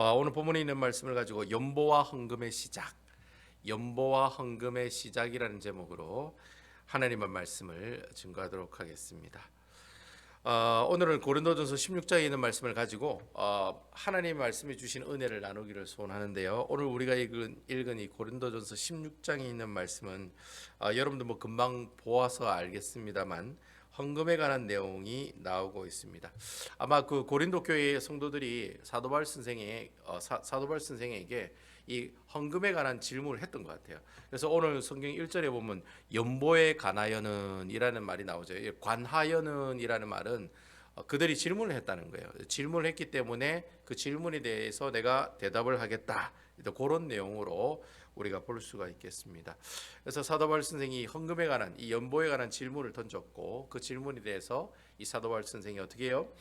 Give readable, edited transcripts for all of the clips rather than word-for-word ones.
오늘 본문에 있는 말씀을 가지고 연보와 헌금의 시작, 연보와 헌금의 시작이라는 제목으로 하나님의 말씀을 증거하도록 하겠습니다. 오늘은 고린도전서 16장에 있는 말씀을 가지고 하나님의 말씀해 주신 은혜를 나누기를 소원하는데요. 오늘 우리가 읽은 이 고린도전서 16장에 있는 말씀은 여러분들 뭐 금방 보아서 알겠습니다만 헌금에 관한 내용이 나오고 있습니다. 아마 그 고린도 교회의 성도들이 사도 바울 선생에게 이 헌금에 관한 질문을 했던 것 같아요. 그래서 오늘 성경 1절에 보면 연보에 관하여는 이라는 말이 나오죠. 관하여는 이라는 말은 그들이 질문을 했다는 거예요. 질문을 했기 때문에 그 질문에 대해서 내가 대답을 하겠다. 그런 내용으로 우리가 볼 수가 있겠습니다. 그래서 사도 바울 선생이 헌금에 관한 이 연보에 관한 질문을 던졌고 그 질문에 대해서 이 사도 바울 선생이 어떻게 해요?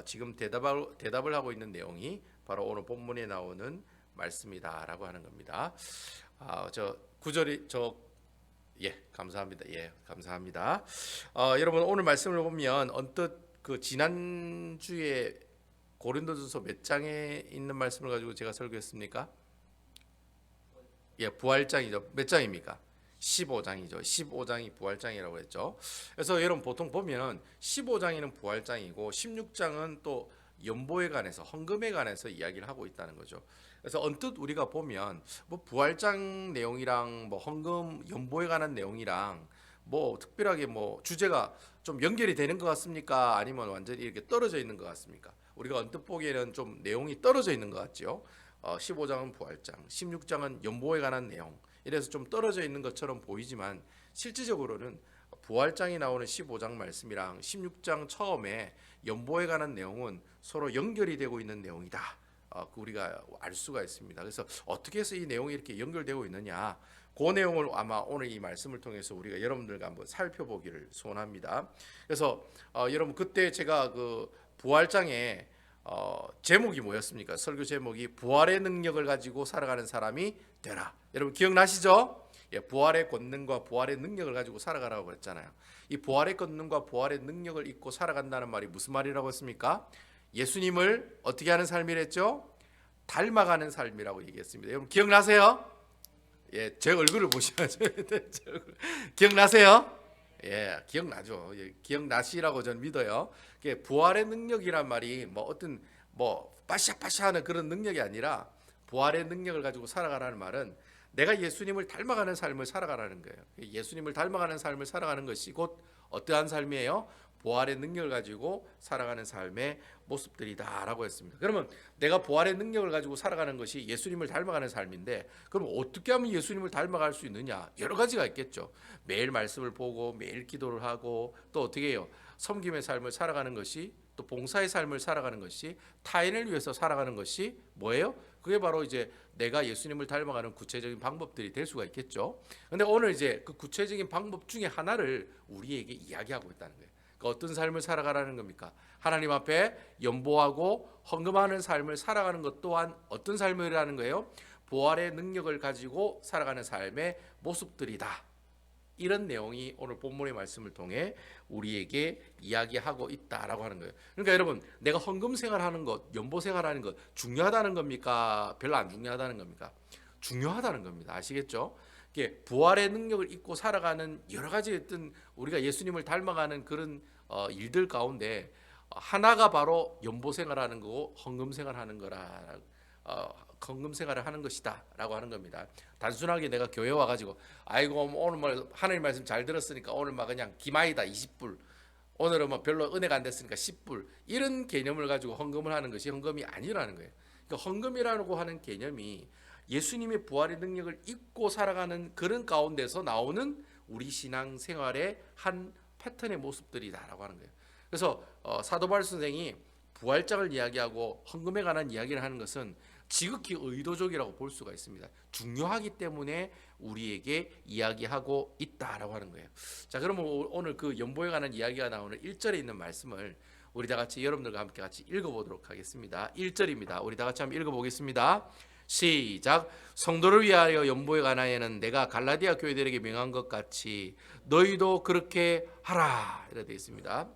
지금 대답을 하고 있는 내용이 바로 오늘 본문에 나오는 말씀이다라고 하는 겁니다. 저 구절이 감사합니다. 감사합니다. 여러분 오늘 말씀을 보면 언뜻 그 지난 주에 고린도전서 몇 장에 있는 말씀을 가지고 제가 설교했습니까? 부활장이죠. 몇 장입니까? 15장이죠. 15장이 부활장이라고 했죠. 그래서 여러분 보통 보면 15장에는 부활장이고 16장은 또 연보에 관해서 헌금에 관해서 이야기를 하고 있다는 거죠. 그래서 언뜻 우리가 보면 뭐 부활장 내용이랑 뭐 헌금 연보에 관한 내용이랑 뭐 특별하게 뭐 주제가 좀 연결이 되는 것 같습니까? 아니면 완전히 이렇게 떨어져 있는 것 같습니까? 우리가 언뜻 보기에는 좀 내용이 떨어져 있는 것 같죠. 15장은 부활장, 16장은 연보에 관한 내용. 이래서 좀 떨어져 있는 것처럼 보이지만 실질적으로는 부활장이 나오는 15장 말씀이랑 16장 처음에 연보에 관한 내용은 서로 연결이 되고 있는 내용이다. 우리가 알 수가 있습니다. 그래서 어떻게 해서 이 내용이 이렇게 연결되고 있느냐, 그 내용을 아마 오늘 이 말씀을 통해서 우리가 여러분들과 한번 살펴보기를 소원합니다. 그래서 여러분 그때 제가 그 부활장에 제목이 뭐였습니까? 설교 제목이 부활의 능력을 가지고 살아가는 사람이 되라. 여러분 기억나시죠? 부활의 권능과 부활의 능력을 가지고 살아가라고 그랬잖아요. 이 부활의 권능과 부활의 능력을 잊고 살아간다는 말이 무슨 말이라고 했습니까? 예수님을 어떻게 하는 삶이랬죠? 닮아가는 삶이라고 얘기했습니다. 여러분 기억나세요? 제 얼굴을 보셔야죠. 기억나세요? 기억나죠. 기억나시라고 저는 믿어요. 부활의 능력이란 말이 뭐 어떤 뭐 빠샤빠샤하는 그런 능력이 아니라 부활의 능력을 가지고 살아가라는 말은 내가 예수님을 닮아가는 삶을 살아가라는 거예요. 예수님을 닮아가는 삶을 살아가는 것이 곧 어떠한 삶이에요? 부활의 능력을 가지고 살아가는 삶의 모습들이다라고 했습니다. 그러면 내가 부활의 능력을 가지고 살아가는 것이 예수님을 닮아가는 삶인데, 그럼 어떻게 하면 예수님을 닮아갈 수 있느냐? 여러 가지가 있겠죠. 매일 말씀을 보고 매일 기도를 하고 또 어떻게 해요? 섬김의 삶을 살아가는 것이, 또 봉사의 삶을 살아가는 것이, 타인을 위해서 살아가는 것이 뭐예요? 그게 바로 이제 내가 예수님을 닮아가는 구체적인 방법들이 될 수가 있겠죠. 근데 오늘 이제 그 구체적인 방법 중에 하나를 우리에게 이야기하고 있다는 거예요. 그러니까 어떤 삶을 살아가라는 겁니까? 하나님 앞에 연보하고 헌금하는 삶을 살아가는 것 또한 어떤 삶이라는 거예요? 부활의 능력을 가지고 살아가는 삶의 모습들이다. 이런 내용이 오늘 본문의 말씀을 통해 우리에게 이야기하고 있다라고 하는 거예요. 그러니까 여러분, 내가 헌금 생활하는 것, 연보 생활하는 것 중요하다는 겁니까? 별로 안 중요하다는 겁니까? 중요하다는 겁니다. 아시겠죠? 부활의 능력을 잊고 살아가는 여러 가지 어떤 우리가 예수님을 닮아가는 그런 일들 가운데 하나가 바로 연보 생활하는 거고 헌금 생활하는 거라. 헌금 생활을 하는 것이다라고 하는 겁니다. 단순하게 내가 교회 와가지고 아이고 오늘 뭐 하나님 말씀 잘 들었으니까 오늘 막 그냥 기마이다 20불, 오늘은 뭐 별로 은혜가 안 됐으니까 10불, 이런 개념을 가지고 헌금을 하는 것이 헌금이 아니라는 거예요. 그러니까 헌금이라고 하는 개념이 예수님의 부활의 능력을 잊고 살아가는 그런 가운데서 나오는 우리 신앙 생활의 한 패턴의 모습들이다라고 하는 거예요. 그래서 사도 바울 선생이 부활장을 이야기하고 헌금에 관한 이야기를 하는 것은 지극히 의도적이라고 볼 수가 있습니다. 중요하기 때문에 우리에게 이야기하고 있다라고 하는 거예요. 자, 그러면 오늘 그 연보에 관한 이야기가 나오는 1절에 있는 말씀을 우리 다 같이 여러분들과 함께 같이 읽어보도록 하겠습니다. 1절입니다. 우리 다 같이 한번 읽어보겠습니다. 시작. 성도를 위하여 연보에 관하여는 내가 갈라디아 교회들에게 명한 것 같이 너희도 그렇게 하라. 이렇게 되어 있습니다.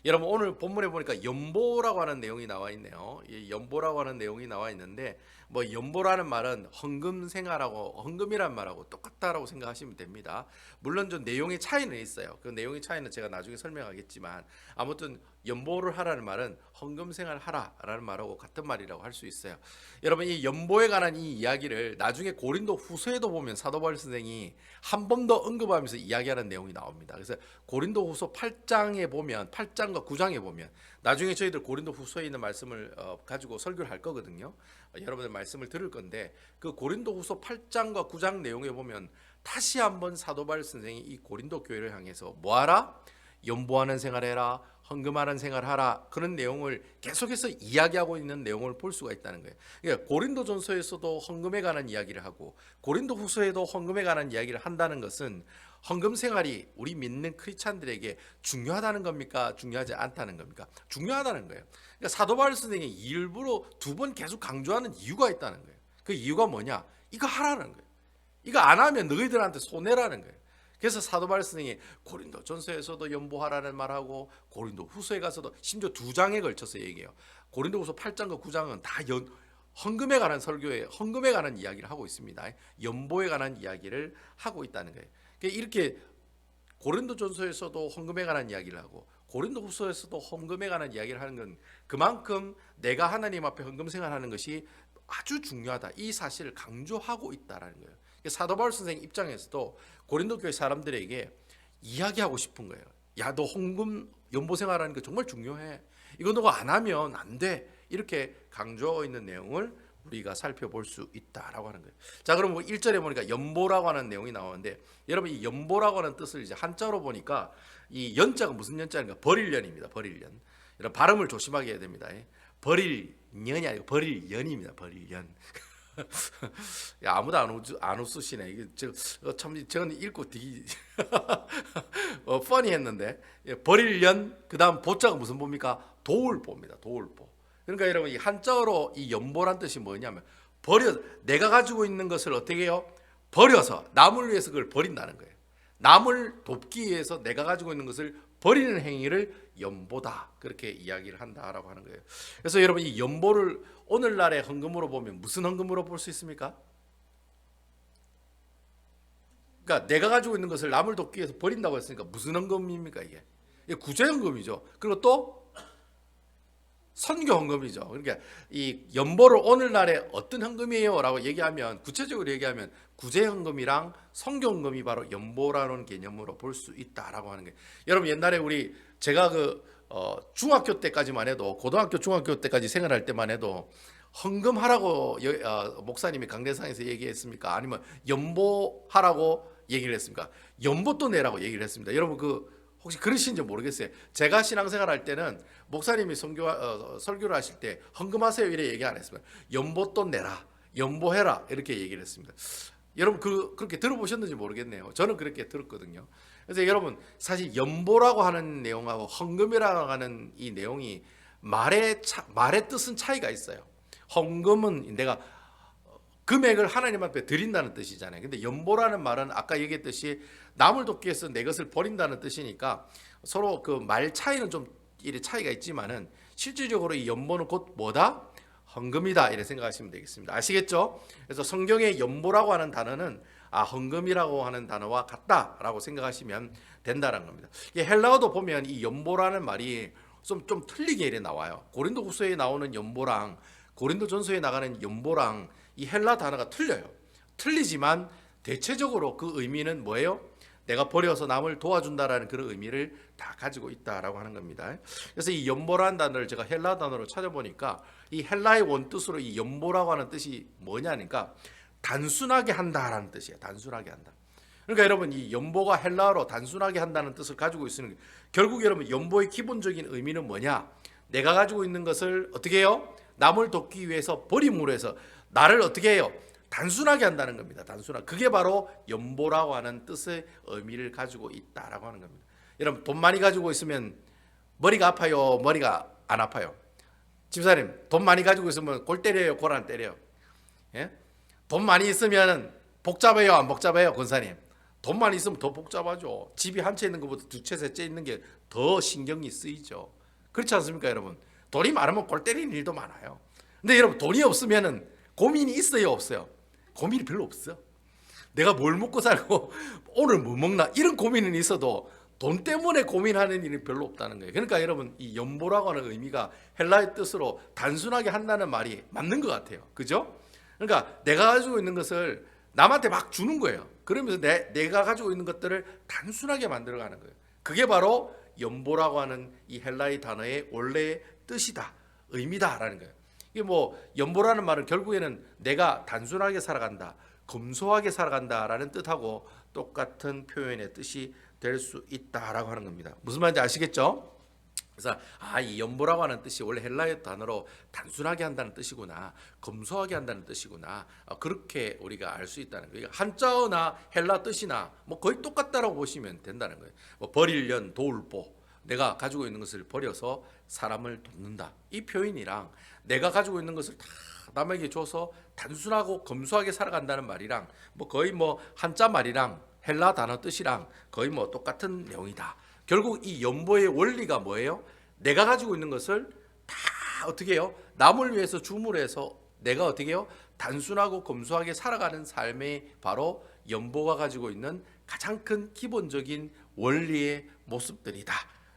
여러분 오늘 본문에 보니까 연보라고 하는 내용이 나와 있네요. 이 연보라고 하는 내용이 나와 있는데 뭐 연보라는 말은 헌금생활하고 헌금이란 말하고 똑같다라고 생각하시면 됩니다. 물론 좀 내용의 차이는 있어요. 그 내용의 차이는 제가 나중에 설명하겠지만 아무튼 연보를 하라는 말은 헌금생활 하라라는 말하고 같은 말이라고 할 수 있어요. 여러분 이 연보에 관한 이 이야기를 나중에 고린도 후서에도 보면 사도 바울 선생이 한 번 더 언급하면서 이야기하는 내용이 나옵니다. 그래서 고린도 후서 8장에 보면 8장과 9장에 보면 나중에 저희들 고린도 후서에 있는 말씀을 가지고 설교를 할 거거든요. 여러분들 말씀을 들을 건데 그 고린도 후서 8장과 9장 내용에 보면 다시 한번 사도 바울 선생이 이 고린도 교회를 향해서 뭐하라? 연보하는 생활해라, 헌금하는 생활하라, 그런 내용을 계속해서 이야기하고 있는 내용을 볼 수가 있다는 거예요. 그러니까 고린도전서에서도 헌금에 관한 이야기를 하고 고린도 후서에도 헌금에 관한 이야기를 한다는 것은 헌금 생활이 우리 믿는 크리스찬들에게 중요하다는 겁니까? 중요하지 않다는 겁니까? 중요하다는 거예요. 그러니까 사도 바울 선생이 일부러 두 번 계속 강조하는 이유가 있다는 거예요. 그 이유가 뭐냐? 이거 하라는 거예요. 이거 안 하면 너희들한테 손해라는 거예요. 그래서 사도 바울 선생이 고린도 전서에서도 연보하라는 말하고 고린도 후서에 가서도 심지어 2장에 걸쳐서 얘기해요. 고린도 후서 8장과 9장은 다 헌금에 관한 설교에 헌금에 관한 이야기를 하고 있습니다. 연보에 관한 이야기를 하고 있다는 거예요. 이렇게 고린도 전서에서도 헌금에 관한 이야기를 하고 고린도 후서에서도 헌금에 관한 이야기를 하는 건 그만큼 내가 하나님 앞에 헌금 생활하는 것이 아주 중요하다, 이 사실을 강조하고 있다라는 거예요. 사도 바울 선생 입장에서도 고린도 교회 사람들에게 이야기하고 싶은 거예요. 야, 너 헌금 연보 생활하는 거 정말 중요해. 이거 너가 안 하면 안 돼. 이렇게 강조하고 있는 내용을 우리가 살펴볼 수 있다라고 하는 거예요. 자, 그럼 1절에 보니까 연보라고 하는 내용이 나오는데 여러분 이 연보라고 하는 뜻을 이제 한자로 보니까 이 연자가 무슨 연자인가? 버릴 년입니다. 버릴 년. 여러분 발음을 조심하게 해야 됩니다. 버릴 년이 아니고 버릴 연입니다. 버릴 연. 야, 아무도 안 웃으시네. 이게 참 저는 읽고 되게 퍼니했는데 버릴 연 그다음 보자가 무슨 보입니까? 도울보입니다. 도울보. 그러니까 여러분 이 한자어로 이 연보란 뜻이 뭐냐면 내가 가지고 있는 것을 어떻게 해요? 버려서 남을 위해서 그걸 버린다는 거예요. 남을 돕기 위해서 내가 가지고 있는 것을 버리는 행위를 연보다, 그렇게 이야기를 한다라고 하는 거예요. 그래서 여러분 이 연보를 오늘날의 헌금으로 보면 무슨 헌금으로 볼 수 있습니까? 그러니까 내가 가지고 있는 것을 남을 돕기 위해서 버린다고 했으니까 무슨 헌금입니까? 이게 구제헌금이죠. 그리고 또 선교헌금이죠. 그러니까 이 연보를 오늘날의 어떤 헌금이에요? 라고 얘기하면 구체적으로 얘기하면 구제헌금이랑 선교헌금이 바로 연보라는 개념으로 볼 수 있다라고 하는 거예요. 여러분 옛날에 제가 중학교 때까지만 해도 고등학교 중학교 때까지 생활할 때만 해도 헌금하라고 목사님이 강대상에서 얘기했습니까? 아니면 연보하라고 얘기를 했습니까? 연보도 내라고 얘기를 했습니다. 여러분 혹시 그러신지 모르겠어요. 제가 신앙생활 할 때는 목사님이 설교를 하실 때 헌금하세요 이래 얘기 안 했습니다. 연보도 내라, 연보해라 이렇게 얘기를 했습니다. 여러분 그렇게 들어보셨는지 모르겠네요. 저는 그렇게 들었거든요. 그래서 여러분 사실 연보라고 하는 내용하고 헌금이라고 하는 이 내용이 말의 뜻은 차이가 있어요. 헌금은 내가 금액을 하나님 앞에 드린다는 뜻이잖아요. 근데 연보라는 말은 아까 얘기했듯이 남을 돕기 위해서 내 것을 버린다는 뜻이니까 서로 그 말 차이는 좀 이래 차이가 있지만은 실질적으로 이 연보는 곧 뭐다? 헌금이다 이렇게 생각하시면 되겠습니다. 아시겠죠? 그래서 성경의 연보라고 하는 단어는 헌금이라고 하는 단어와 같다라고 생각하시면 된다는 겁니다. 헬라어도 보면 이 연보라는 말이 좀 틀리게 이래 나와요. 고린도 후서에 나오는 연보랑 고린도 전서에 나가는 연보랑 이 헬라 단어가 틀려요. 틀리지만 대체적으로 그 의미는 뭐예요? 내가 버려서 남을 도와준다라는 그런 의미를 다 가지고 있다라고 하는 겁니다. 그래서 이 연보라는 단어를 제가 헬라 단어로 찾아보니까 이 헬라의 원뜻으로 이 연보라고 하는 뜻이 뭐냐니까 단순하게 한다라는 뜻이에요. 단순하게 한다. 그러니까 여러분 이 연보가 헬라어로 단순하게 한다는 뜻을 가지고 있으면 결국 여러분 연보의 기본적인 의미는 뭐냐? 내가 가지고 있는 것을 어떻게 해요? 남을 돕기 위해서 버림으로 해서 나를 어떻게 해요? 단순하게 한다는 겁니다. 단순하게. 그게 바로 연보라고 하는 뜻의 의미를 가지고 있다라고 하는 겁니다. 여러분 돈 많이 가지고 있으면 머리가 아파요? 머리가 안 아파요? 집사님 돈 많이 가지고 있으면 골 때려요? 골 안 때려요? 예? 돈 많이 있으면 복잡해요? 안 복잡해요? 권사님 돈만 있으면 더 복잡하죠. 집이 한 채 있는 것보다 두 채, 세 채 있는 게 더 신경이 쓰이죠. 그렇지 않습니까, 여러분? 돈이 많으면 골 때리는 일도 많아요. 근데 여러분, 돈이 없으면은 고민이 있어요, 없어요? 고민이 별로 없어. 내가 뭘 먹고 살고 오늘 뭐 먹나 이런 고민은 있어도 돈 때문에 고민하는 일이 별로 없다는 거예요. 그러니까 여러분, 이 연보라고 하는 의미가 헬라의 뜻으로 단순하게 한다는 말이 맞는 것 같아요. 그죠? 그러니까 내가 가지고 있는 것을 남한테 막 주는 거예요. 그러면서 내가 가지고 있는 것들을 단순하게 만들어가는 거예요. 그게 바로 연보라고 하는 이 헬라의 단어의 원래의 뜻이다, 의미다라는 거예요. 이게 뭐 연보라는 말은 결국에는 내가 단순하게 살아간다, 검소하게 살아간다라는 뜻하고 똑같은 표현의 뜻이 될 수 있다라고 하는 겁니다. 무슨 말인지 아시겠죠? 그래서 이 연보라고 하는 뜻이 원래 헬라어 단어로 단순하게 한다는 뜻이구나, 검소하게 한다는 뜻이구나, 그렇게 우리가 알 수 있다는 거예요. 한자어나 헬라 뜻이나 뭐 거의 똑같다라고 보시면 된다는 거예요. 뭐 버릴련, 도울보, 내가 가지고 있는 것을 버려서 사람을 돕는다, 이 표현이랑 내가 가지고 있는 것을 다 남에게 줘서 단순하고 검소하게 살아간다는 말이랑 뭐 거의 뭐 한자 말이랑 헬라 단어 뜻이랑 거의 뭐 똑같은 내용이다. 결국 이 연보의 원리가 뭐예요? 내가 가지고 있는 것을 다 어떻게 해요? 남을 위해서 주물해서 내가 어떻게 해요? 단순하고 검소하게 살아가는 삶의 바로 연보가 가지고 있는 가장 큰 기본적인 원리의 모습들이다.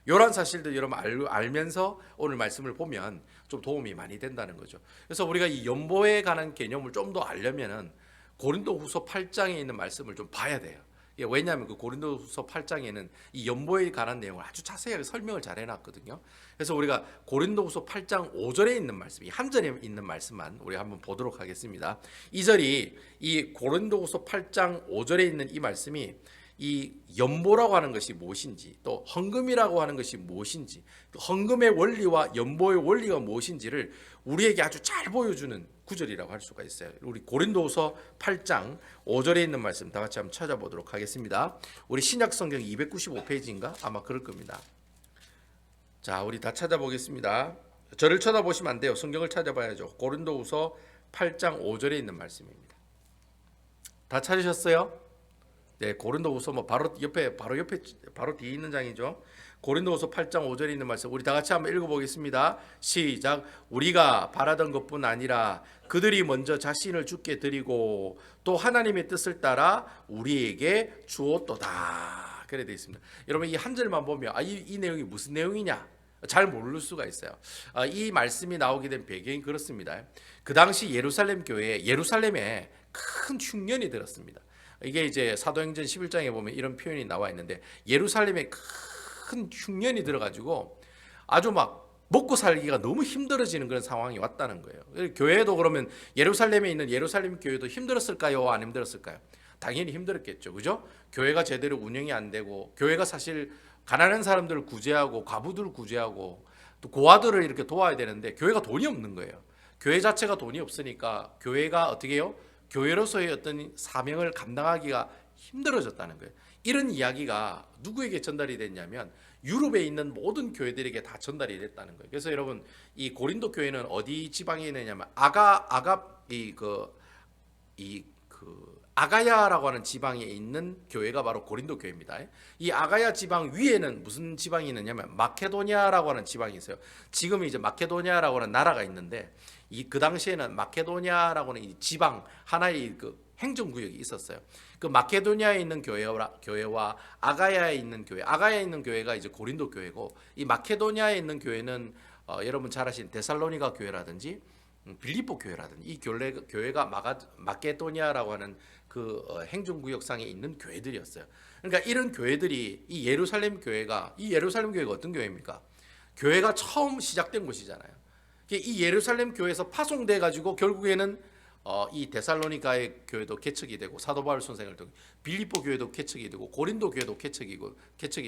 이런 사실들 여러분 알면서 오늘 말씀을 보면 좀 도움이 많이 된다는 거죠. 그래서 우리가 이 연보에 관한 개념을 좀 더 알려면은 고린도후서 8장에 있는 말씀을 좀 봐야 돼요. 왜냐하면 그 고린도후서 8장에는 이 연보에 관한 내용을 아주 자세하게 설명을 잘 해놨거든요. 그래서 우리가 고린도후서 8장 5절에 있는 말씀, 이 한 절에 있는 말씀만 우리 한번 보도록 하겠습니다. 이 절이 이 고린도후서 8장 5절에 있는 이 말씀이 이 연보라고 하는 것이 무엇인지, 또 헌금이라고 하는 것이 무엇인지, 또 헌금의 원리와 연보의 원리가 무엇인지를 우리에게 아주 잘 보여주는 구절이라고 할 수가 있어요. 우리 고린도후서 8장 5절에 있는 말씀 다 같이 한번 찾아보도록 하겠습니다. 우리 신약 성경 295페이지인가 아마 그럴 겁니다. 자, 우리 다 찾아보겠습니다. 저를 쳐다보시면 안 돼요. 성경을 찾아봐야죠. 고린도후서 8장 5절에 있는 말씀입니다. 다 찾으셨어요? 네, 고린도후서 뭐 바로 뒤에 있는 장이죠. 고린도후서 8장 5절에 있는 말씀 우리 다 같이 한번 읽어보겠습니다. 시작. 우리가 바라던 것뿐 아니라 그들이 먼저 자신을 주께 드리고 또 하나님의 뜻을 따라 우리에게 주었도다. 그래 되어 있습니다. 여러분 이 한 절만 보면 이 내용이 무슨 내용이냐 잘 모를 수가 있어요. 이 말씀이 나오게 된 배경이 그렇습니다. 그 당시 예루살렘 교회에 예루살렘에 큰 흉년이 들었습니다. 이게 이제 사도행전 11장에 보면 이런 표현이 나와 있는데 예루살렘에 큰 흉년이 들어가지고 아주 막 먹고 살기가 너무 힘들어지는 그런 상황이 왔다는 거예요. 교회도 그러면 예루살렘에 있는 예루살렘 교회도 힘들었을까요? 안 힘들었을까요? 당연히 힘들었겠죠. 그죠? 교회가 제대로 운영이 안 되고 교회가 사실 가난한 사람들을 구제하고 과부들을 구제하고 또 고아들을 이렇게 도와야 되는데 교회가 돈이 없는 거예요. 교회 자체가 돈이 없으니까 교회가 어떻게 해요? 교회로서의 어떤 사명을 감당하기가 힘들어졌다는 거예요. 이런 이야기가 누구에게 전달이 됐냐면 유럽에 있는 모든 교회들에게 다 전달이 됐다는 거예요. 그래서 여러분 이 고린도 교회는 어디 지방에 있느냐면 아가야라고 하는 지방에 있는 교회가 바로 고린도 교회입니다. 이 아가야 지방 위에는 무슨 지방이 있느냐면 마케도니아라고 하는 지방이 있어요. 지금 이제 마케도니아라고 하는 나라가 있는데 그 당시에는 마케도니아라고 하는 이 지방 하나의 그 행정구역이 있었어요. 그 마케도니아에 있는 교회와 아가야에 있는 교회가 이제 고린도 교회고 이 마케도니아에 있는 교회는 여러분 잘 아시는 데살로니가 교회라든지 빌립보 교회라든지 이 교회가 마케도니아라고 하는 그 행정구역상에 있는 교회들이었어요. 그러니까 이런 교회들이 이 예루살렘 교회가 어떤 교회입니까? 교회가 처음 시작된 곳이잖아요. 이 예루살렘 교회에서 파송돼 가지고 결국에는 이 데살로니가의 교회도 개척이 되고 사도 바울 선생을 통해 빌립보 교회도 개척이 되고 고린도 교회도 개척이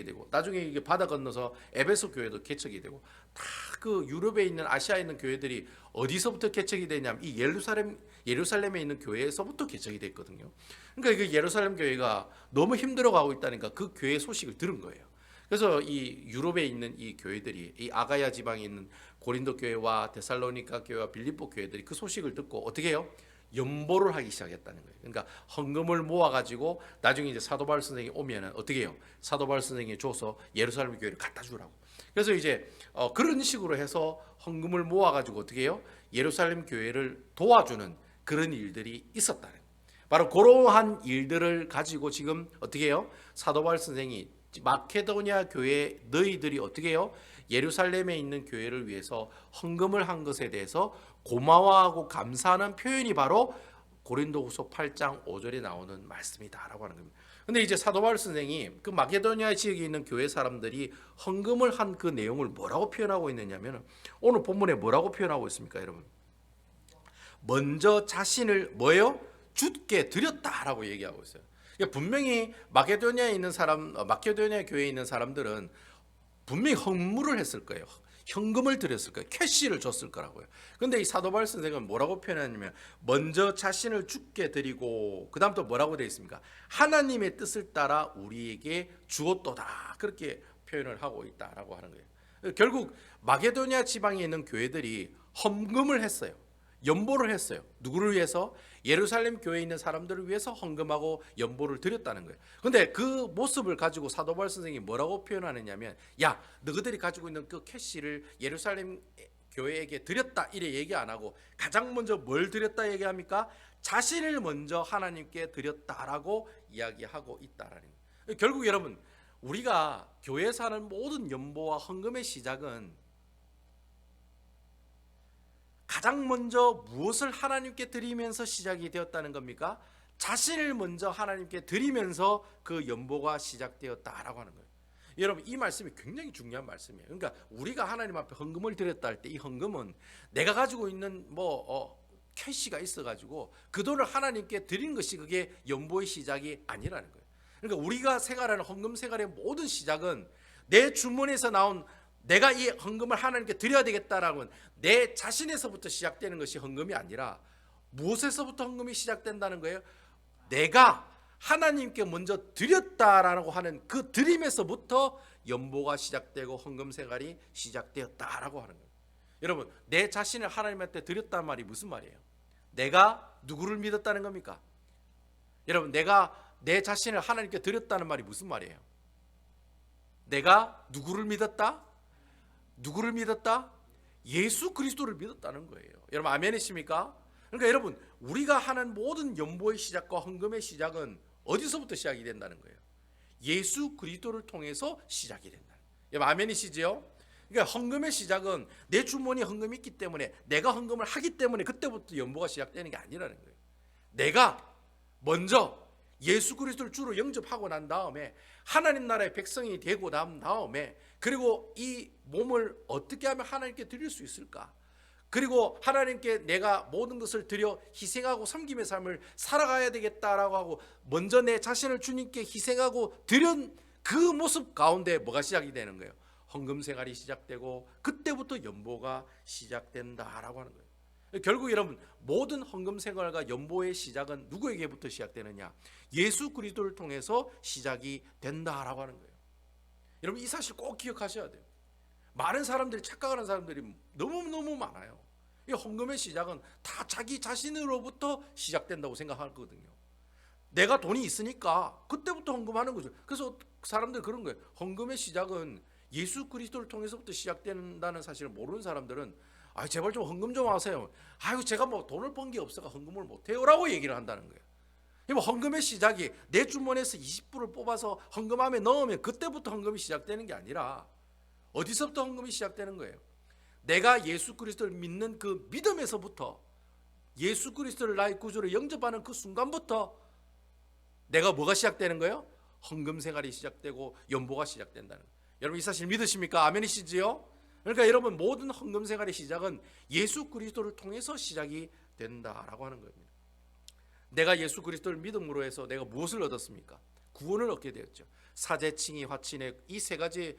되고 나중에 이게 바다 건너서 에베소 교회도 개척이 되고 다 그 유럽에 있는 아시아에 있는 교회들이 어디서부터 개척이 되냐면 이 예루살렘에 있는 교회에서부터 개척이 됐거든요. 그러니까 그 예루살렘 교회가 너무 힘들어가고 있다니까 그 교회 소식을 들은 거예요. 그래서 이 유럽에 있는 이 교회들이 이 아가야 지방에 있는 고린도 교회와 데살로니가 교회와 빌립보 교회들이 그 소식을 듣고 어떻게 해요? 연보를 하기 시작했다는 거예요. 그러니까 헌금을 모아가지고 나중에 이제 사도 바울 선생이 오면은 어떻게 해요? 사도 바울 선생이 줘서 예루살렘 교회를 갖다 주라고. 그래서 이제 그런 식으로 해서 헌금을 모아가지고 어떻게 해요? 예루살렘 교회를 도와주는 그런 일들이 있었다는 거예요. 바로 그러한 일들을 가지고 지금 어떻게 해요? 사도 바울 선생이 마케도니아 교회 너희들이 어떻게 해요? 예루살렘에 있는 교회를 위해서 헌금을 한 것에 대해서 고마워하고 감사하는 표현이 바로 고린도후서 8장 5절에 나오는 말씀이다라고 하는 겁니다. 근데 이제 사도 바울 선생이 그 마케도니아 지역에 있는 교회 사람들이 헌금을 한 그 내용을 뭐라고 표현하고 있느냐면 오늘 본문에 뭐라고 표현하고 있습니까, 여러분? 먼저 자신을 뭐예요? 주께 드렸다라고 얘기하고 있어요. 그러니까 분명히 마케도니아에 있는 사람, 마케도니아 교회에 있는 사람들은 분명히 헌물을 했을 거예요. 현금을 드렸을 거예요. 캐시를 줬을 거라고요. 근데 이 사도 바울 선생은 뭐라고 표현하냐면 먼저 자신을 주께 드리고 그다음 또 뭐라고 되어 있습니까? 하나님의 뜻을 따라 우리에게 주었도다. 그렇게 표현을 하고 있다라고 하는 거예요. 결국 마게도니아 지방에 있는 교회들이 헌금을 했어요. 연보를 했어요. 누구를 위해서? 예루살렘 교회에 있는 사람들을 위해서 헌금하고 연보를 드렸다는 거예요. 근데 그 모습을 가지고 사도 바울 선생이 뭐라고 표현하느냐면 야, 너희들이 가지고 있는 그 캐시를 예루살렘 교회에게 드렸다 이래 얘기 안 하고 가장 먼저 뭘 드렸다 얘기합니까? 자신을 먼저 하나님께 드렸다라고 이야기하고 있다라는 거예요. 결국 여러분, 우리가 교회에서 하는 모든 연보와 헌금의 시작은 가장 먼저 무엇을 하나님께 드리면서 시작이 되었다는 겁니까? 자신을 먼저 하나님께 드리면서 그 연보가 시작되었다라고 하는 거예요. 여러분, 이 말씀이 굉장히 중요한 말씀이에요. 그러니까 우리가 하나님 앞에 헌금을 드렸다 할 때 이 헌금은 내가 가지고 있는 캐시가 있어가지고 그 돈을 하나님께 드린 것이 그게 연보의 시작이 아니라는 거예요. 그러니까 우리가 생활하는 헌금 생활의 모든 시작은 내 주머니에서 나온 내가 이 헌금을 하나님께 드려야 되겠다라고 내 자신에서부터 시작되는 것이 헌금이 아니라 무엇에서부터 헌금이 시작된다는 거예요? 내가 하나님께 먼저 드렸다라고 하는 그 드림에서부터 연보가 시작되고 헌금 생활이 시작되었다라고 하는 거예요. 여러분, 내 자신을 하나님한테 드렸다는 말이 무슨 말이에요? 내가 누구를 믿었다는 겁니까? 여러분, 내가 내 자신을 하나님께 드렸다는 말이 무슨 말이에요? 내가 누구를 믿었다? 누구를 믿었다? 예수 그리스도를 믿었다는 거예요. 여러분, 아멘이십니까? 그러니까 여러분, 우리가 하는 모든 연보의 시작과 헌금의 시작은 어디서부터 시작이 된다는 거예요? 예수 그리스도를 통해서 시작이 된다. 여러분, 아멘이시죠? 그러니까 헌금의 시작은 내 주머니에 헌금이 있기 때문에 내가 헌금을 하기 때문에 그때부터 연보가 시작되는 게 아니라는 거예요. 내가 먼저 예수 그리스도를 주로 영접하고 난 다음에 하나님 나라의 백성이 되고 난 다음에 그리고 이 몸을 어떻게 하면 하나님께 드릴 수 있을까? 그리고 하나님께 내가 모든 것을 드려 희생하고 섬김의 삶을 살아가야 되겠다라고 하고 먼저 내 자신을 주님께 희생하고 드린 그 모습 가운데 뭐가 시작이 되는 거예요? 헌금 생활이 시작되고 그때부터 연보가 시작된다라고 하는 거예요. 결국 여러분, 모든 헌금 생활과 연보의 시작은 누구에게부터 시작되느냐? 예수 그리스도를 통해서 시작이 된다라고 하는 거예요. 여러분, 이 사실 꼭 기억하셔야 돼요. 많은 사람들이 착각하는 사람들이 너무너무 많아요. 이 헌금의 시작은 다 자기 자신으로부터 시작된다고 생각하거든요. 내가 돈이 있으니까 그때부터 헌금하는 거죠. 그래서 사람들 그런 거예요. 헌금의 시작은 예수 그리스도를 통해서부터 시작된다는 사실을 모르는 사람들은 제발 좀 헌금 좀 하세요. 제가 뭐 돈을 번 게 없어서 헌금을 못해요라고 얘기를 한다는 거예요. 헌금의 시작이 내 주머니에서 20불을 뽑아서 헌금함에 넣으면 그때부터 헌금이 시작되는 게 아니라 어디서부터 헌금이 시작되는 거예요? 내가 예수 그리스도를 믿는 그 믿음에서부터 예수 그리스도를 나의 구주로 영접하는 그 순간부터 내가 뭐가 시작되는 거예요? 헌금 생활이 시작되고 연보가 시작된다는 거예요. 여러분, 이 사실 믿으십니까? 아멘이시지요? 그러니까 여러분, 모든 헌금 생활의 시작은 예수 그리스도를 통해서 시작이 된다라고 하는 겁니다. 내가 예수 그리스도를 믿음으로 해서 내가 무엇을 얻었습니까? 구원을 얻게 되었죠. 사제, 칭의, 화친의 이 세 가지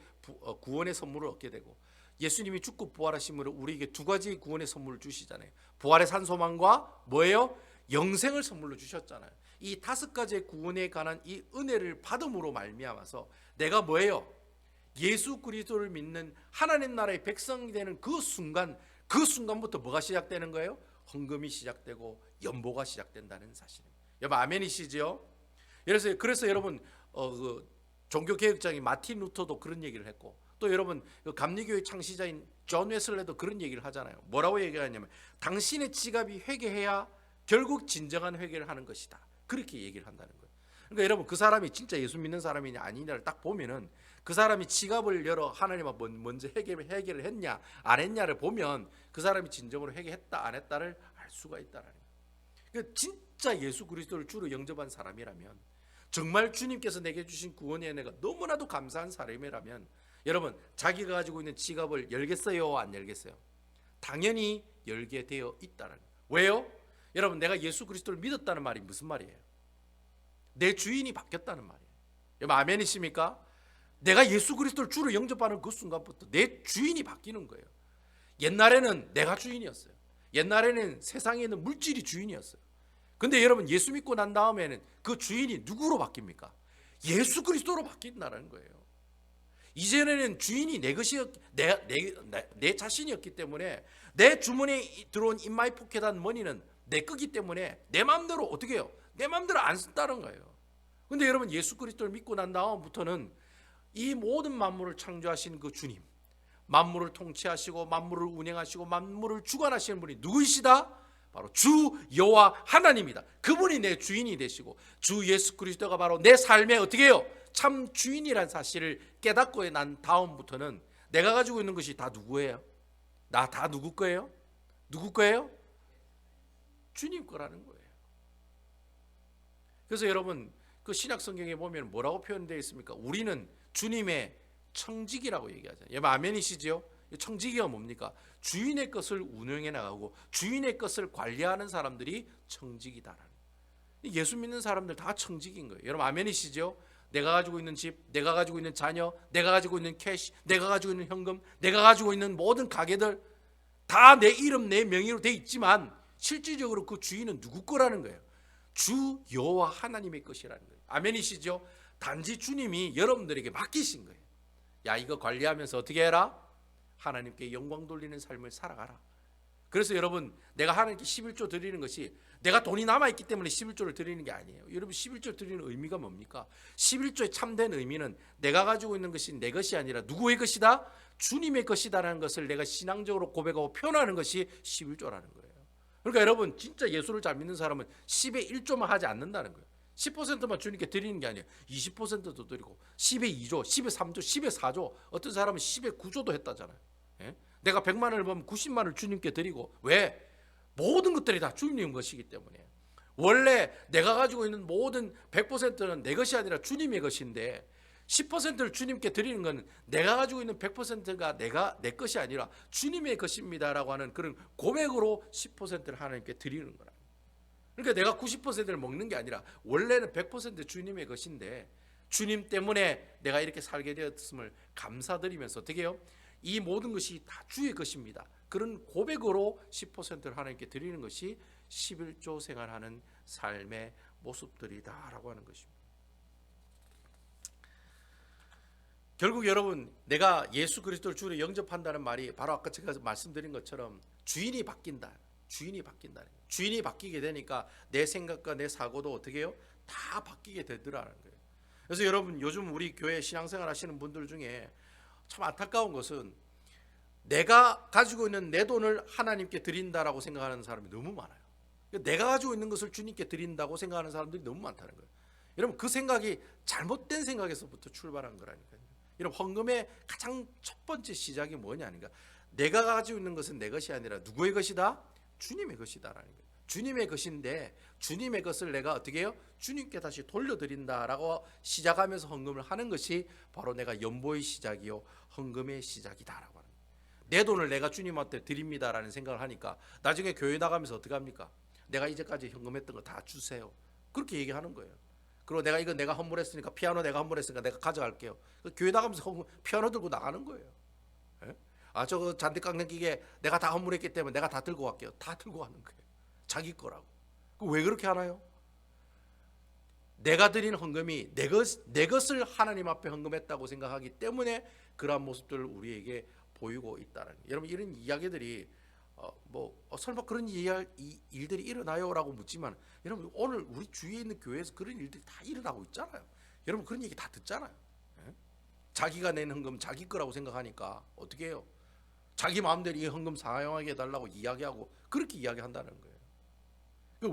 구원의 선물을 얻게 되고 예수님이 죽고 부활하심으로 우리에게 두 가지 구원의 선물을 주시잖아요. 부활의 산소망과 뭐예요? 영생을 선물로 주셨잖아요. 이 다섯 가지의 구원에 관한 이 은혜를 받음으로 말미암아서 내가 뭐예요? 예수 그리스도를 믿는 하나님 나라의 백성이 되는 그 순간부터 뭐가 시작되는 거예요? 헌금이 시작되고 연보가 시작된다는 사실입니다. 여러분 아멘이시죠? 그래서 여러분 그 종교 개혁자인 마틴 루터도 그런 얘기를 했고, 또 여러분 그 감리교의 창시자인 존 웨슬레도 그런 얘기를 하잖아요. 뭐라고 얘기하냐면 당신의 지갑이 회개해야 결국 진정한 회개를 하는 것이다. 그렇게 얘기를 한다는 거예요. 그러니까 여러분 그 사람이 진짜 예수 믿는 사람이냐 아니냐를 딱 보면은 그 사람이 지갑을 열어 하나님 앞에 먼저 회개를 했냐 안 했냐를 보면 그 사람이 진정으로 회개했다 안 했다를 알 수가 있다라는 거예요. 그러니까 진짜 예수 그리스도를 주로 영접한 사람이라면, 정말 주님께서 내게 주신 구원의 은혜가 너무나도 감사한 사람이라면, 여러분 자기가 가지고 있는 지갑을 열겠어요 안 열겠어요? 당연히 열게 되어 있다는 거예요. 왜요? 여러분 내가 예수 그리스도를 믿었다는 말이 무슨 말이에요? 내 주인이 바뀌었다는 말이에요. 여러분 아멘이십니까? 내가 예수 그리스도를 주로 영접하는 그 순간부터 내 주인이 바뀌는 거예요. 옛날에는 내가 주인이었어요. 옛날에는 세상에 있는 물질이 주인이었어요. 근데 여러분 예수 믿고 난 다음에는 그 주인이 누구로 바뀝니까? 예수 그리스도로 바뀐다는 거예요. 이전에는 주인이 내 자신이었기 때문에 내 주머니에 들어온 in my pocket 머니는 내 거기 때문에 내 마음대로 어떻게 해요? 내 마음대로 안 쓴다는 거예요. 근데 여러분 예수 그리스도를 믿고 난 다음부터는 이 모든 만물을 창조하신 그 주님, 만물을 통치하시고 만물을 운행하시고 만물을 주관하시는 분이 누구이시다? 바로 주 여호와 하나님이다. 그분이 내 주인이 되시고 주 예수 그리스도가 바로 내 삶의 어떻게 해요? 참 주인이란 사실을 깨닫고 난 다음부터는 내가 가지고 있는 것이 다 누구예요? 나 다 누구 거예요? 누구 거예요? 주님 거라는 거예요. 그래서 여러분 그 신약 성경에 보면 뭐라고 표현되어 있습니까? 우리는 주님의 청지기라고 얘기하잖아요. 여러분 아멘이시죠? 청지기가 뭡니까? 주인의 것을 운영해 나가고 주인의 것을 관리하는 사람들이 청지기다라는. 예수 믿는 사람들 다 청지기인 거예요. 여러분 아멘이시죠? 내가 가지고 있는 집, 내가 가지고 있는 자녀, 내가 가지고 있는 캐시, 내가 가지고 있는 현금, 내가 가지고 있는 모든 가게들 다 내 이름, 내 명의로 돼 있지만 실질적으로 그 주인은 누구 거라는 거예요? 주 여호와 하나님의 것이라는 거예요. 아멘이시죠? 단지 주님이 여러분들에게 맡기신 거예요. 야 이거 관리하면서 어떻게 해라? 하나님께 영광 돌리는 삶을 살아가라. 그래서 여러분 내가 하나님께 11조 드리는 것이 내가 돈이 남아있기 때문에 11조를 드리는 게 아니에요. 여러분 11조 드리는 의미가 뭡니까? 11조의 참된 의미는 내가 가지고 있는 것이 내 것이 아니라 누구의 것이다? 주님의 것이다라는 것을 내가 신앙적으로 고백하고 표현하는 것이 11조라는 거예요. 그러니까 여러분 진짜 예수를 잘 믿는 사람은 10의 1조만 하지 않는다는 거예요. 10%만 주님께 드리는 게 아니에요. 20%도 드리고 10의 2조, 10의 3조, 10의 4조, 어떤 사람은 10의 9조도 했다잖아요. 예? 내가 100만 원을 벌면 90만 원을 주님께 드리고, 왜? 모든 것들이 다 주님 것이기 때문에. 원래 내가 가지고 있는 모든 100%는 내 것이 아니라 주님의 것인데 10%를 주님께 드리는 건 내가 가지고 있는 100%가 내 것이 아니라 주님의 것입니다라고 하는 그런 고백으로 10%를 하나님께 드리는 거라. 그러니까 내가 90%를 먹는 게 아니라 원래는 100% 주님의 것인데 주님 때문에 내가 이렇게 살게 되었음을 감사드리면서 어떻게 해요? 이 모든 것이 다 주의 것입니다. 그런 고백으로 10%를 하나님께 드리는 것이 11조 생활하는 삶의 모습들이다라고 하는 것입니다. 결국 여러분 내가 예수 그리스도를 주로 영접한다는 말이 바로 아까 제가 말씀드린 것처럼 주인이 바뀐다. 주인이 바뀐다는 거예요. 주인이 바뀌게 되니까 내 생각과 내 사고도 어떻게 해요? 다 바뀌게 되더라는 거예요. 그래서 여러분 요즘 우리 교회 신앙생활 하시는 분들 중에 참 안타까운 것은 내가 가지고 있는 내 돈을 하나님께 드린다라고 생각하는 사람이 너무 많아요. 내가 가지고 있는 것을 주님께 드린다고 생각하는 사람들이 너무 많다는 거예요. 여러분 그 생각이 잘못된 생각에서부터 출발한 거라니까요. 여러분 헌금의 가장 첫 번째 시작이 뭐냐니까 내가 가지고 있는 것은 내 것이 아니라 누구의 것이다? 주님의 것이다라는 거예요. 주님의 것인데 주님의 것을 내가 어떻게 해요? 주님께 다시 돌려드린다라고 시작하면서 헌금을 하는 것이 바로 내가 연보의 시작이요 헌금의 시작이다라고 하는 거예요. 내 돈을 내가 주님한테 드립니다라는 생각을 하니까 나중에 교회 나가면서 어떻게 합니까? 내가 이제까지 헌금했던 거 다 주세요. 그렇게 얘기하는 거예요. 그리고 내가 헌물했으니까 피아노 내가 헌물했으니까 내가 가져갈게요. 교회 나가면서 피아노 들고 나가는 거예요. 예? 아 저거 잔디 깎는 기계 내가 다 헌물했기 때문에 내가 다 들고 갈게요. 다 들고 가는 거예요. 자기 거라고. 왜 그렇게 하나요? 내가 드린 헌금이 내 것을 하나님 앞에 헌금했다고 생각하기 때문에 그러한 모습들을 우리에게 보이고 있다는 거예요. 여러분 이런 이야기들이 설마 그런 일들이 일어나요라고 묻지만, 여러분 오늘 우리 주위에 있는 교회에서 그런 일들이 다 일어나고 있잖아요. 여러분 그런 얘기 다 듣잖아요. 예? 자기가 낸 헌금 자기 거라고 생각하니까 어떻게 해요? 자기 마음대로 이 헌금 사용하게 해달라고 이야기하고 그렇게 이야기한다는 거예요.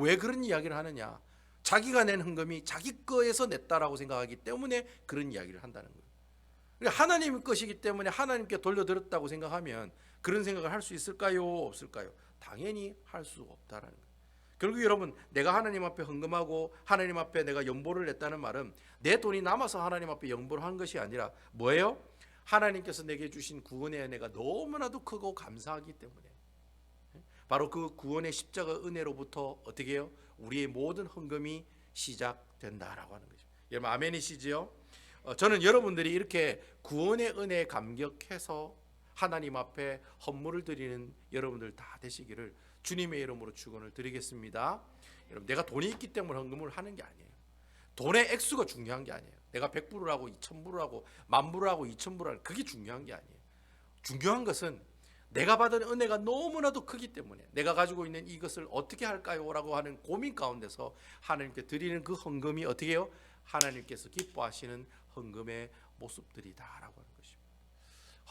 왜 그런 이야기를 하느냐? 자기가 낸 헌금이 자기 거에서 냈다라고 생각하기 때문에 그런 이야기를 한다는 거예요. 하나님의 것이기 때문에 하나님께 돌려드렸다고 생각하면 그런 생각을 할 수 있을까요? 없을까요? 당연히 할 수 없다라는 거예요. 결국 여러분, 내가 하나님 앞에 헌금하고 하나님 앞에 내가 연보를 냈다는 말은 내 돈이 남아서 하나님 앞에 연보를 한 것이 아니라 뭐예요? 하나님께서 내게 주신 구원의 은혜가 너무나도 크고 감사하기 때문에, 바로 그 구원의 십자가 은혜로부터 어떻게 해요? 우리의 모든 헌금이 시작된다라고 하는 거죠. 여러분 아멘이시지요? 저는 여러분들이 이렇게 구원의 은혜에 감격해서 하나님 앞에 헌물을 드리는 여러분들 다 되시기를 주님의 이름으로 축원을 드리겠습니다. 여러분, 내가 돈이 있기 때문에 헌금을 하는 게 아니에요. 돈의 액수가 중요한 게 아니에요. 내가 100불을 하고 2000불을 하고 10,000불을 하고 2000불을 하고 그게 중요한 게 아니에요. 중요한 것은 내가 받은 은혜가 너무나도 크기 때문에 내가 가지고 있는 이것을 어떻게 할까요? 라고 하는 고민 가운데서 하나님께 드리는 그 헌금이 어떻게 해요? 하나님께서 기뻐하시는 헌금의 모습들이다라고 하는 것입니다.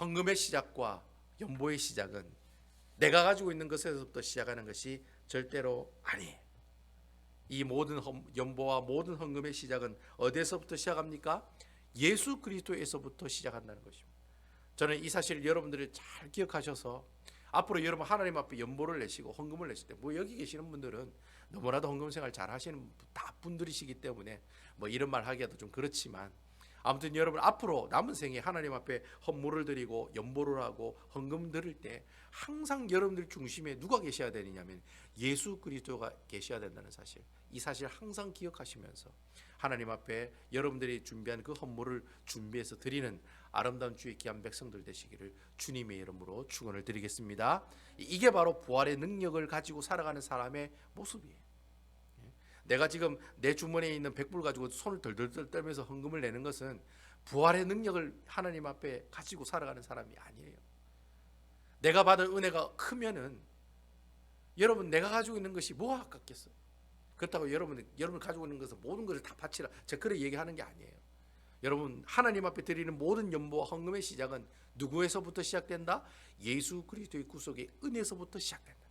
헌금의 시작과 연보의 시작은 내가 가지고 있는 것에서부터 시작하는 것이 절대로 아니에요. 이 모든 연보와 모든 헌금의 시작은 어디에서부터 시작합니까? 예수 그리스도에서부터 시작한다는 것입니다. 저는 이 사실을 여러분들이 잘 기억하셔서 앞으로 여러분 하나님 앞에 연보를 내시고 헌금을 내실 때, 여기 계시는 분들은 너무나도 헌금 생활 잘 하시는 다 분들이시기 때문에 이런 말 하기도 좀 그렇지만, 아무튼 여러분 앞으로 남은 생에 하나님 앞에 헌물을 드리고 연보를 하고 헌금 드릴 때 항상 여러분들 중심에 누가 계셔야 되느냐면 예수 그리스도가 계셔야 된다는 사실, 이 사실 항상 기억하시면서 하나님 앞에 여러분들이 준비한 그 헌물을 준비해서 드리는 아름다운 주의 귀한 백성들 되시기를 주님의 이름으로 축원을 드리겠습니다. 이게 바로 부활의 능력을 가지고 살아가는 사람의 모습이에요. 내가 지금 내 주머니에 있는 100불 가지고 손을 덜덜덜 떨면서 헌금을 내는 것은 부활의 능력을 하나님 앞에 가지고 살아가는 사람이 아니에요. 내가 받은 은혜가 크면은 여러분, 내가 가지고 있는 것이 뭐가 아깝겠어요? 그렇다고 여러분 가지고 있는 것은 모든 것을 다 바치라, 제가 그렇게 얘기하는 게 아니에요. 여러분, 하나님 앞에 드리는 모든 연보와 헌금의 시작은 누구에서부터 시작된다? 예수 그리스도의 구속의 은혜에서부터 시작된다.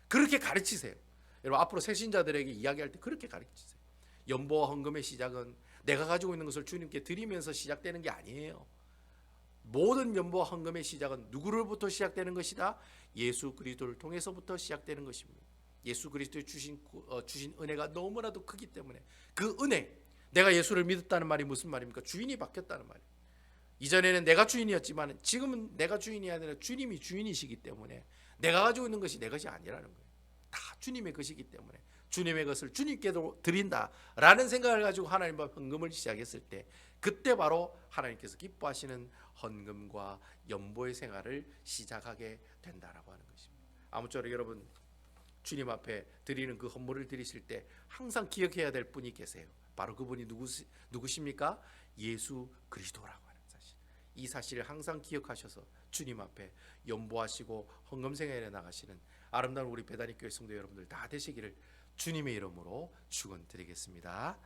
그렇게 가르치세요. 여러분 앞으로 새신자들에게 이야기할 때 그렇게 가르치세요. 연보와 헌금의 시작은 내가 가지고 있는 것을 주님께 드리면서 시작되는 게 아니에요. 모든 연보와 헌금의 시작은 누구로부터 시작되는 것이다? 예수 그리스도를 통해서부터 시작되는 것입니다. 예수 그리스도의 주신 은혜가 너무나도 크기 때문에 그 은혜, 내가 예수를 믿었다는 말이 무슨 말입니까? 주인이 바뀌었다는 말이에요. 이전에는 내가 주인이었지만 지금은 내가 주인이 아니라 주님이 주인이시기 때문에 내가 가지고 있는 것이 내 것이 아니라는 거예요. 다 주님의 것이기 때문에 주님의 것을 주님께도 드린다라는 생각을 가지고 하나님과 헌금을 시작했을 때, 그때 바로 하나님께서 기뻐하시는 헌금과 연보의 생활을 시작하게 된다라고 하는 것입니다. 아무쪼록 여러분, 주님 앞에 드리는 그 헌물을 드리실 때 항상 기억해야 될 분이 계세요. 바로 그분이 누구십니까? 예수 그리스도라고 하는 사실. 이 사실을 항상 기억하셔서 주님 앞에 연보하시고 헌금 생활에 나가시는 아름다운 우리 배단위 교회 성도 여러분들 다 되시기를 주님의 이름으로 축원드리겠습니다.